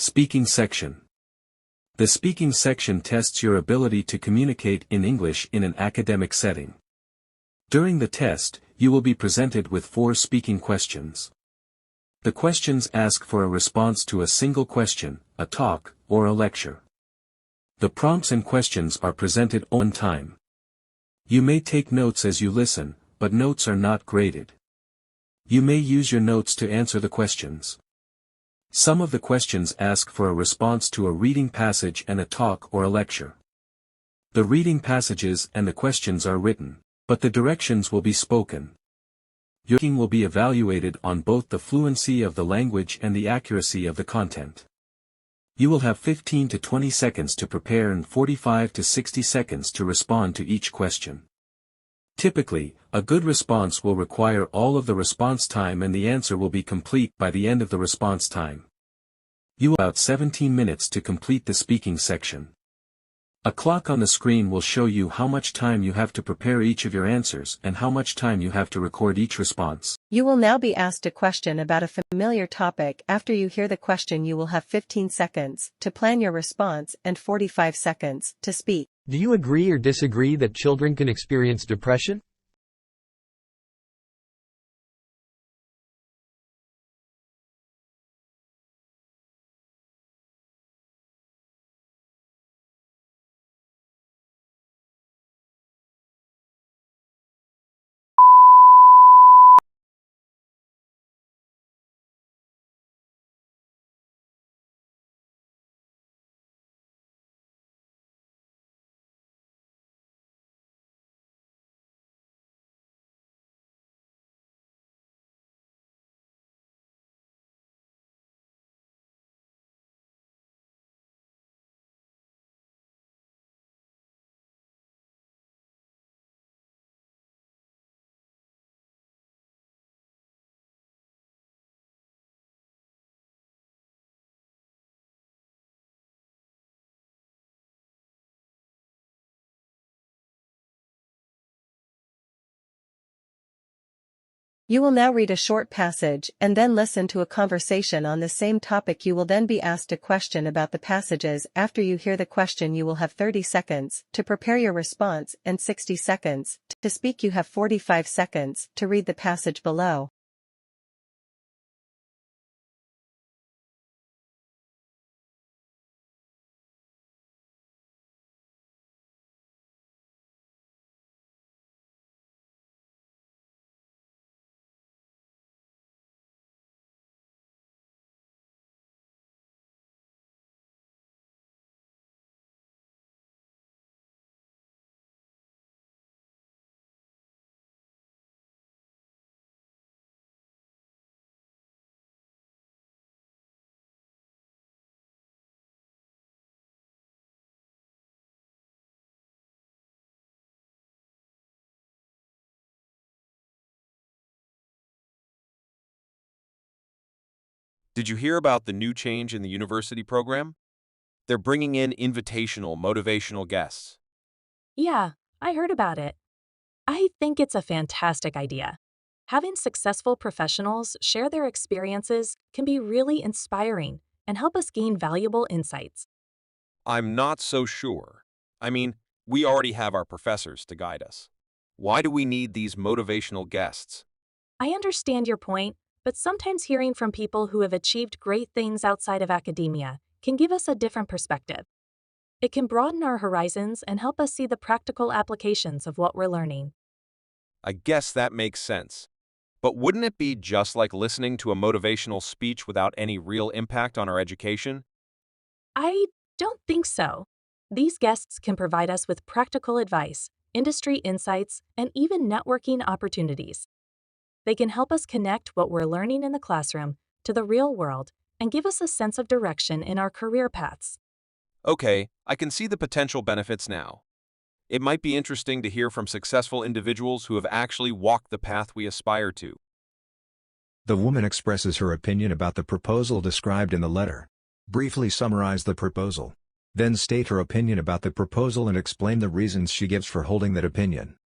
Speaking section. The speaking section tests your ability to communicate in English in an academic setting. During the test, you will be presented with 4 speaking questions. The questions ask for a response to a single question, a talk, or a lecture. The prompts and questions are presented on time. You may take notes as you listen, but notes are not graded. You may use your notes to answer the questions. Some of the questions ask for a response to a reading passage and a talk or a lecture. The reading passages and the questions are written, but the directions will be spoken. Your speaking will be evaluated on both the fluency of the language and the accuracy of the content. You will have 15 to 20 seconds to prepare and 45 to 60 seconds to respond to each question. Typically, a good response will require all of the response time and the answer will be complete by the end of the response time. You will have about 17 minutes to complete the speaking section. A clock on the screen will show you how much time you have to prepare each of your answers and how much time you have to record each response. You will now be asked a question about a familiar topic. After you hear the question, you will have 15 seconds to plan your response and 45 seconds to speak. Do you agree or disagree that children can experience depression? You will now read a short passage and then listen to a conversation on the same topic. You will then be asked a question about the passages. After you hear the question, you will have 30 seconds to prepare your response and 60 seconds to speak. You have 45 seconds to read the passage below. Did you hear about the new change in the university program? They're bringing in invitational, motivational guests. Yeah, I heard about it. I think it's a fantastic idea. Having successful professionals share their experiences can be really inspiring and help us gain valuable insights. I'm not so sure. I mean, we already have our professors to guide us. Why do we need these motivational guests? I understand your point, but sometimes hearing from people who have achieved great things outside of academia can give us a different perspective. It can broaden our horizons and help us see the practical applications of what we're learning. I guess that makes sense. But wouldn't it be just like listening to a motivational speech without any real impact on our education? I don't think so. These guests can provide us with practical advice, industry insights, and even networking opportunities. They can help us connect what we're learning in the classroom to the real world and give us a sense of direction in our career paths. Okay, I can see the potential benefits now. It might be interesting to hear from successful individuals who have actually walked the path we aspire to. The woman expresses her opinion about the proposal described in the letter. Briefly summarize the proposal. Then state her opinion about the proposal and explain the reasons she gives for holding that opinion.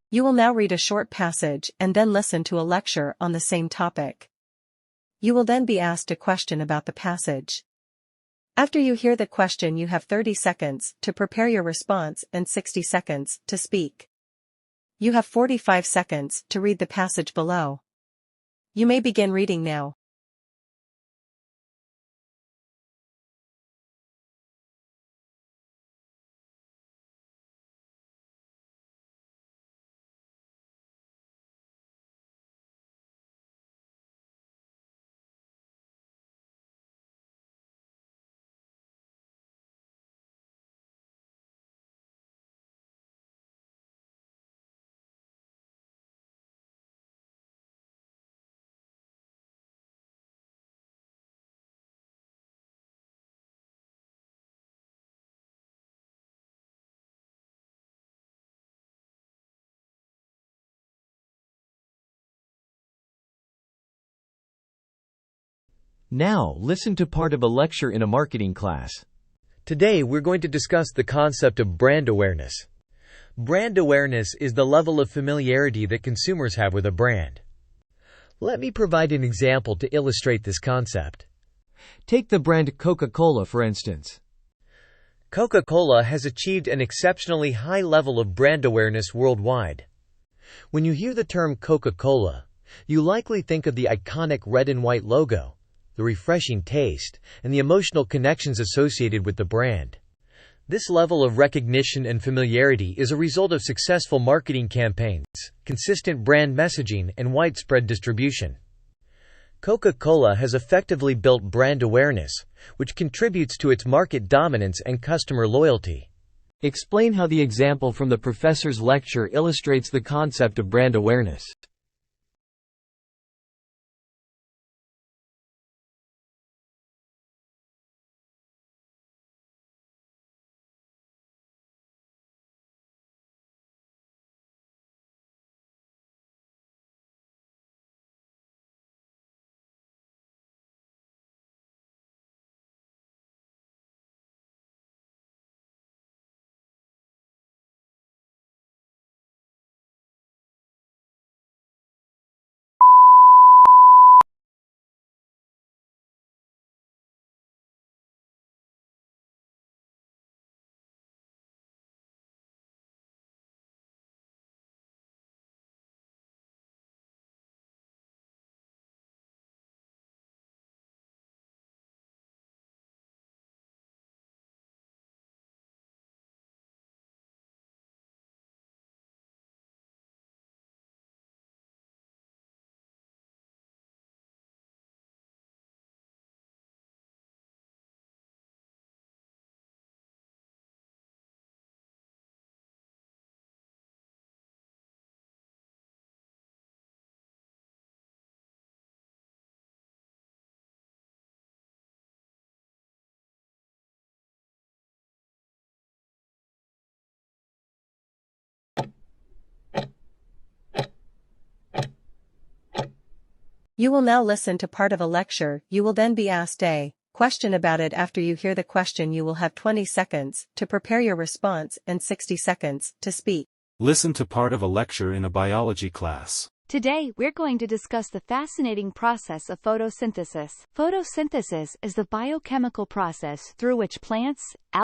You will now read a short passage and then listen to a lecture on the same topic. You will then be asked a question about the passage. After you hear the question, you have 30 seconds to prepare your response and 60 seconds to speak. You have 45 seconds to read the passage below. You may begin reading now. Now, listen to part of a lecture in a marketing class. Today, we're going to discuss the concept of brand awareness. Brand awareness is the level of familiarity that consumers have with a brand. Let me provide an example to illustrate this concept. Take the brand Coca-Cola, for instance. Coca-Cola has achieved an exceptionally high level of brand awareness worldwide. When you hear the term Coca-Cola, you likely think of the iconic red and white logo, the refreshing taste, and the emotional connections associated with the brand. This level of recognition and familiarity is a result of successful marketing campaigns, consistent brand messaging, and widespread distribution. Coca-Cola has effectively built brand awareness, which contributes to its market dominance and customer loyalty. Explain how the example from the professor's lecture illustrates the concept of brand awareness. You will now listen to part of a lecture. You will then be asked a question about it. After you hear the question, you will have 20 seconds to prepare your response and 60 seconds to speak. Listen to part of a lecture in a biology class. Today, we're going to discuss the fascinating process of photosynthesis. Photosynthesis is the biochemical process through which plants,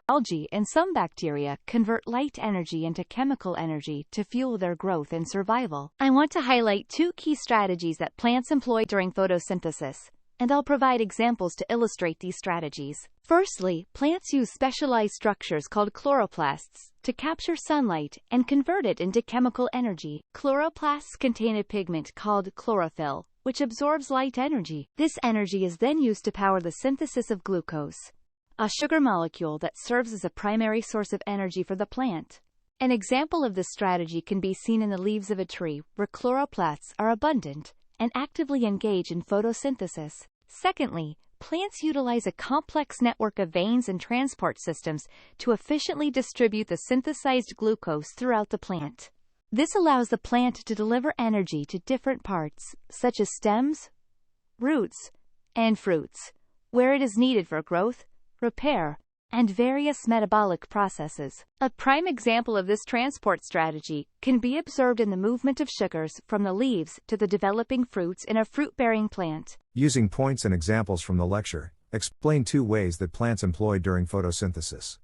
algae, and some bacteria convert light energy into chemical energy to fuel their growth and survival. I want to highlight two key strategies that plants employ during photosynthesis, and I'll provide examples to illustrate these strategies. Firstly, plants use specialized structures called chloroplasts to capture sunlight and convert it into chemical energy. Chloroplasts contain a pigment called chlorophyll, which absorbs light energy. This energy is then used to power the synthesis of glucose, a sugar molecule that serves as a primary source of energy for the plant. An example of this strategy can be seen in the leaves of a tree, where chloroplasts are abundant and actively engage in photosynthesis. Secondly, plants utilize a complex network of veins and transport systems to efficiently distribute the synthesized glucose throughout the plant. This allows the plant to deliver energy to different parts, such as stems, roots, and fruits, where it is needed for growth, repair, and various metabolic processes. A prime example of this transport strategy can be observed in the movement of sugars from the leaves to the developing fruits in a fruit-bearing plant. Using points and examples from the lecture, explain 2 ways that plants employ during photosynthesis.